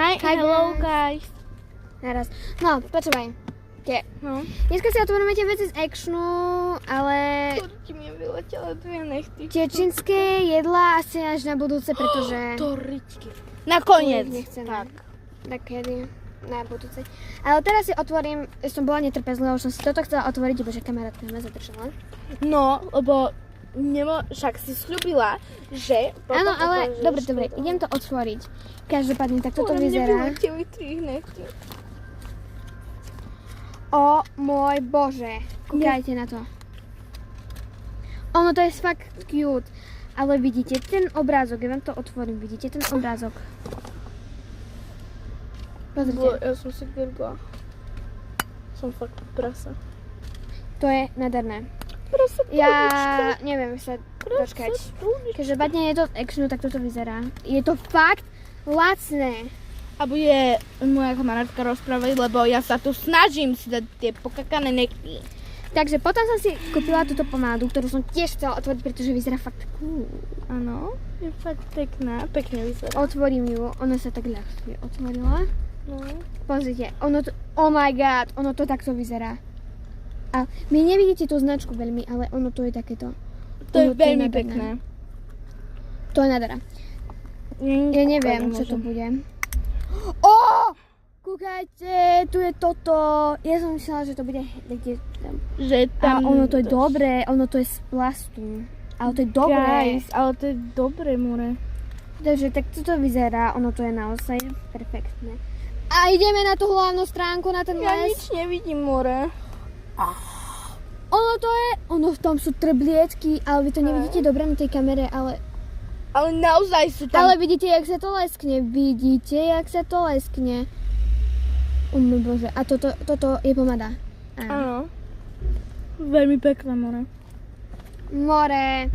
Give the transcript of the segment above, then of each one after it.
Hi hello guys. Naraz. No, počúvaj. No. Dneska si otvoríme tie veci z actionu, ale Ti mi vyletela dve nechty. tie čínske jedlá asi až na budúce, pretože Toričky. Nakoniec. nechcem. Tak. Tak kedy? Na budúce. Ale teraz si otvorím, som bola netrpezlivá, už som si toto chcela otvoriť, iba že kamarátka ma zadržala. No, lebo však si sľúbila, že... Áno, ale dobre, idem to otvoriť. Každopádne, tak toto Mne vyzerá. vyleteli 3 nechty. O môj bože, kúkajte na to. Ono to je fakt cute, ale vidíte ten obrázok, ja vám to otvorím, vidíte ten obrázok. Pozrite, Ja som si grgla. Som fakt prasa. to je nádherné. Prasa Ja neviem sa dočkať. Keďže badne je to z actionu, tak toto vyzerá. Je to fakt lacné. A bude moja kamarátka rozprávať, lebo ja sa tu snažím si dať tie pokakané nechty. Takže potom som si kúpila túto pomádu, ktorú som tiež chcela otvoriť, pretože vyzerá fakt cool. Áno, je fakt pekná, pekne vyzerá. Otvorím ju, ona sa tak ľahšie otvorila. No. Pozrite, ono to, oh my god, ono to takto vyzerá. A vy nevidíte tú značku veľmi, ale ono to je takéto. To je Ono veľmi nádherné. pekné. To je nádhera. Ja neviem, čo to bude. Kúkajte, tu je toto. Ja som myslela, že to bude niekde tam. Že A tam... ono to je dobré, ono to je z plastu. Ale to je dobré. Guys, ale to je dobré, more. Takže tak toto vyzerá, ono to je naozaj perfektné. A ideme na tú hlavnú stránku, na ten Ja les. nič nevidím, more. Ono v tom sú trblietky, ale vy to nevidíte dobre na tej kamere, ale naozaj sú tam... Ale vidíte, jak sa to leskne? Vidíte, jak sa to leskne? Môj bože. A toto je pomada. Áno. Veľmi pekné, more. More.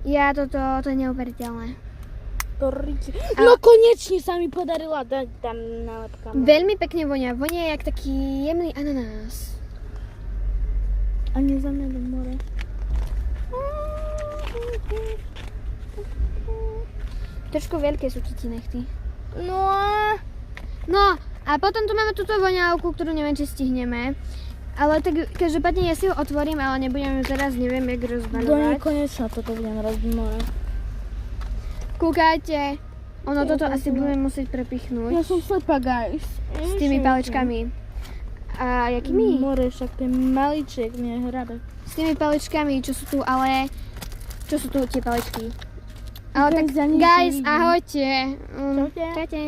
Ja to je neuveriteľné. No konečne sa mi podarila dať tam nálepka. Veľmi pekne vonia. Vonia jak taký jemný ananás. A nezamiadam, more. Trošku veľké sú ti nechty. No a potom tu máme túto voňavku, ktorú neviem, či stihneme. Ale tak každopádne ja si ho otvorím, ale nebudem ju teraz, neviem, jak do rozbaľovať. nekonečna toto budem robiť, more. Kúkajte. Ono toto asi budeme musieť prepichnúť. Ja som slepá, guys. S tými paličkami. A jakými? More, však ten maliček mne hrabe. S tými paličkami, čo sú tu, ale... Čo sú tu tie paličky? Ale tak, Guys, za nič guys, nevidím. ahojte. Čaute. Čaute.